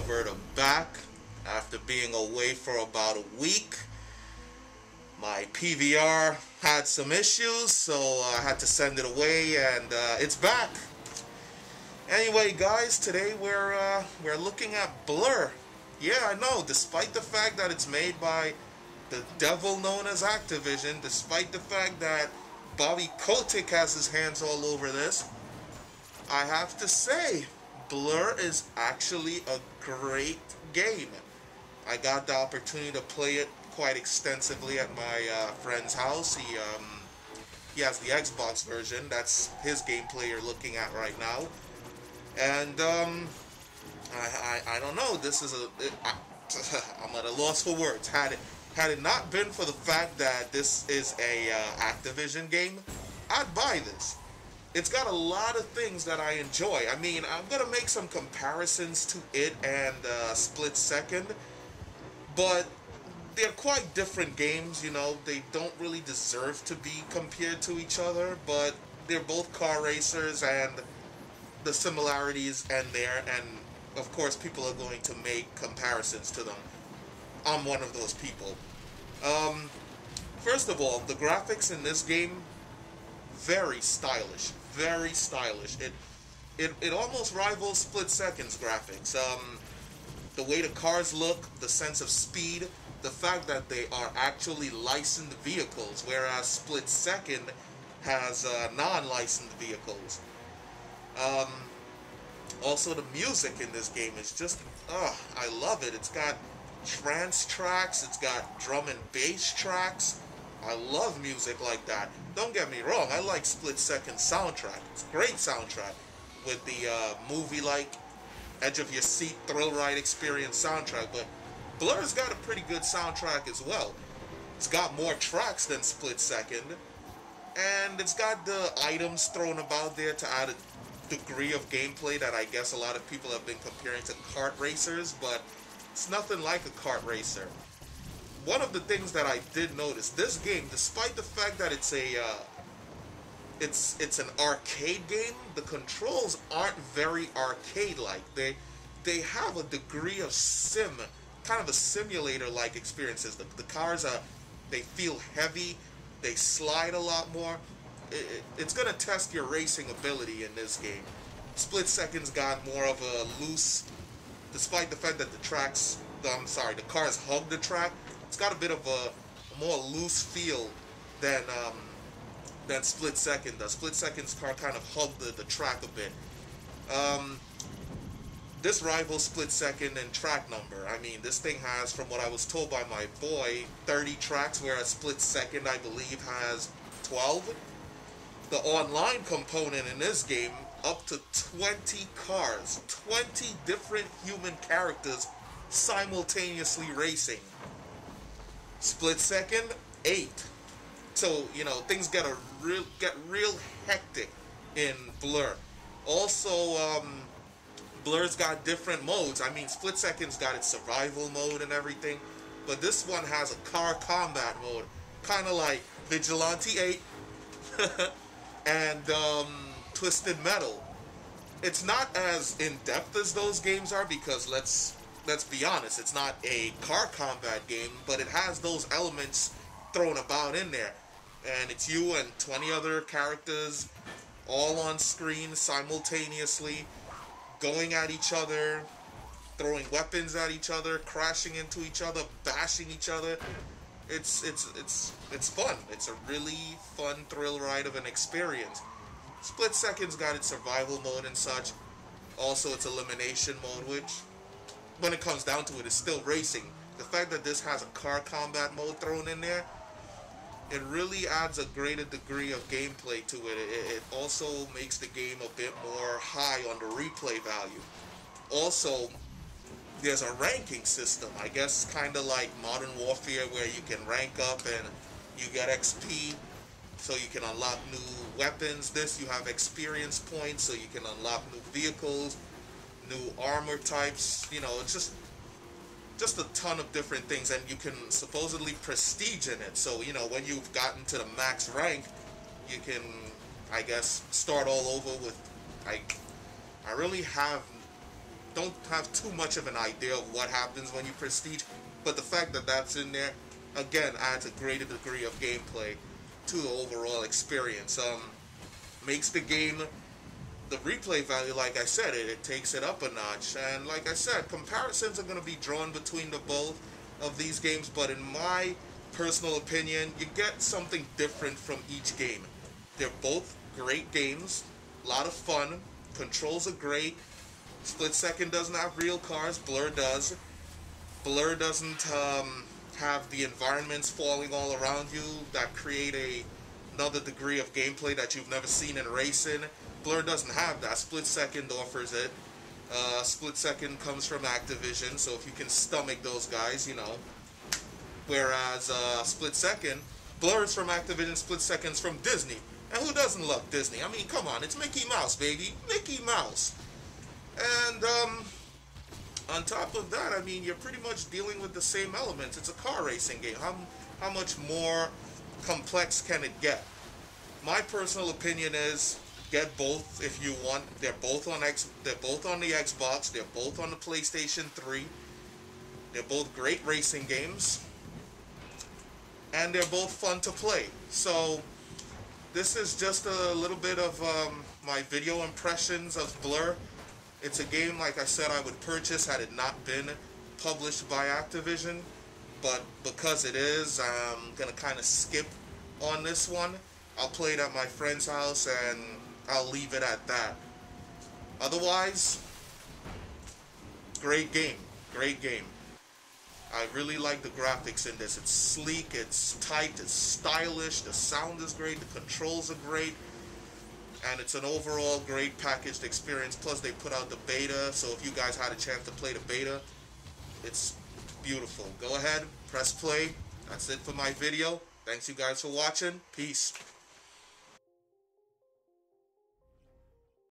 GoatPervertor back after being away for about a week. My PVR had some issues, so I had to send it away, and it's back. Anyway, guys, today we're looking at Blur. Yeah, I know. Despite the fact that it's made by the devil known as Activision, despite the fact that Bobby Kotick has his hands all over this, I have to say, Blur is actually a great game. I got the opportunity to play it quite extensively at my friend's house. He has the Xbox version. That's his gameplay you're looking at right now. And I don't know. This is I'm at a loss for words. Had it not been for the fact that this is a Activision game, I'd buy this. It's got a lot of things that I enjoy. I mean, I'm gonna make some comparisons to it and Split Second, but they're quite different games. You know, they don't really deserve to be compared to each other, but they're both car racers, and the similarities end there, and of course people are going to make comparisons to them. I'm one of those people. First of all, the graphics in this game, very stylish, very stylish. It almost rivals Split Second's graphics. The way the cars look, the sense of speed, the fact that they are actually licensed vehicles, whereas Split Second has non-licensed vehicles. Also, the music in this game is just, I love it. It's got trance tracks, it's got drum and bass tracks. I love music like that. Don't get me wrong, I like Split Second soundtrack. It's a great soundtrack with the movie-like, edge-of-your-seat, thrill-ride experience soundtrack, but Blur's got a pretty good soundtrack as well. It's got more tracks than Split Second, and it's got the items thrown about there to add a degree of gameplay that I guess a lot of people have been comparing to kart racers, but it's nothing like a kart racer. One of the things that I did notice, this game, despite the fact that it's an arcade game, the controls aren't very arcade-like. They have a degree of kind of a simulator-like experiences. The cars they feel heavy, they slide a lot more. It's gonna test your racing ability in this game. Split Second's got more of a loose, despite the fact that the cars hug the track. It's got a bit of a more loose feel than Split Second does. Split Second's car kind of hugged the track a bit. This rivals Split Second in track number. I mean, this thing has, from what I was told by my boy, 30 tracks, whereas Split Second, I believe, has 12. The online component in this game, up to 20 cars, 20 different human characters simultaneously racing. Split Second, 8. So, you know, things get real hectic in Blur. Also, Blur's got different modes. I mean, Split Second's got its survival mode and everything, but this one has a car combat mode, kind of like Vigilante 8 and Twisted Metal. It's not as in-depth as those games are, because let's be honest, it's not a car combat game, but it has those elements thrown about in there. And it's you and 20 other characters all on screen simultaneously, going at each other, throwing weapons at each other, crashing into each other, bashing each other. It's fun. It's a really fun thrill ride of an experience. Split Second's got its survival mode and such. Also its elimination mode, which, when it comes down to it, is still racing. The fact that this has a car combat mode thrown in there, it really adds a greater degree of gameplay to it. It also makes the game a bit more high on the replay value. Also, there's a ranking system, I guess kind of like Modern Warfare, where you can rank up and you get XP, so you can unlock new weapons. This, you have experience points, so you can unlock new vehicles, new armor types. You know, it's just a ton of different things, and you can supposedly prestige in it. So, you know, when you've gotten to the max rank, you can, I guess, start all over with, I really have don't have too much of an idea of what happens when you prestige, but the fact that that's in there, again, adds a greater degree of gameplay to the overall experience. Makes the game, the replay value, like I said, it takes it up a notch. And like I said, comparisons are going to be drawn between the both of these games, but in my personal opinion, you get something different from each game. They're both great games, a lot of fun, controls are great. Split Second doesn't have real cars, Blur does. Blur doesn't have the environments falling all around you that create another degree of gameplay that you've never seen in racing. Blur doesn't have that. Split Second offers it. Split Second comes from Activision, so if you can stomach those guys, you know. Whereas Split Second, Blur is from Activision, Split Second's from Disney. And who doesn't love Disney? I mean, come on, it's Mickey Mouse, baby. Mickey Mouse. And on top of that, I mean, you're pretty much dealing with the same elements. It's a car racing game. How much more complex can it get? My personal opinion is get both if you want. They're both on the Xbox. They're both on the PlayStation 3. They're both great racing games, and they're both fun to play. So this is just a little bit of my video impressions of Blur. It's a game, like I said, I would purchase had it not been published by Activision, but because it is, I'm gonna kind of skip on this one. I'll play it at my friend's house and I'll leave it at that. Otherwise, great game, great game. I really like the graphics in this. It's sleek, it's tight, it's stylish, the sound is great, the controls are great, and it's an overall great packaged experience. Plus they put out the beta, so if you guys had a chance to play the beta, it's beautiful. Go ahead, press play. That's it for my video. Thanks you guys for watching. Peace.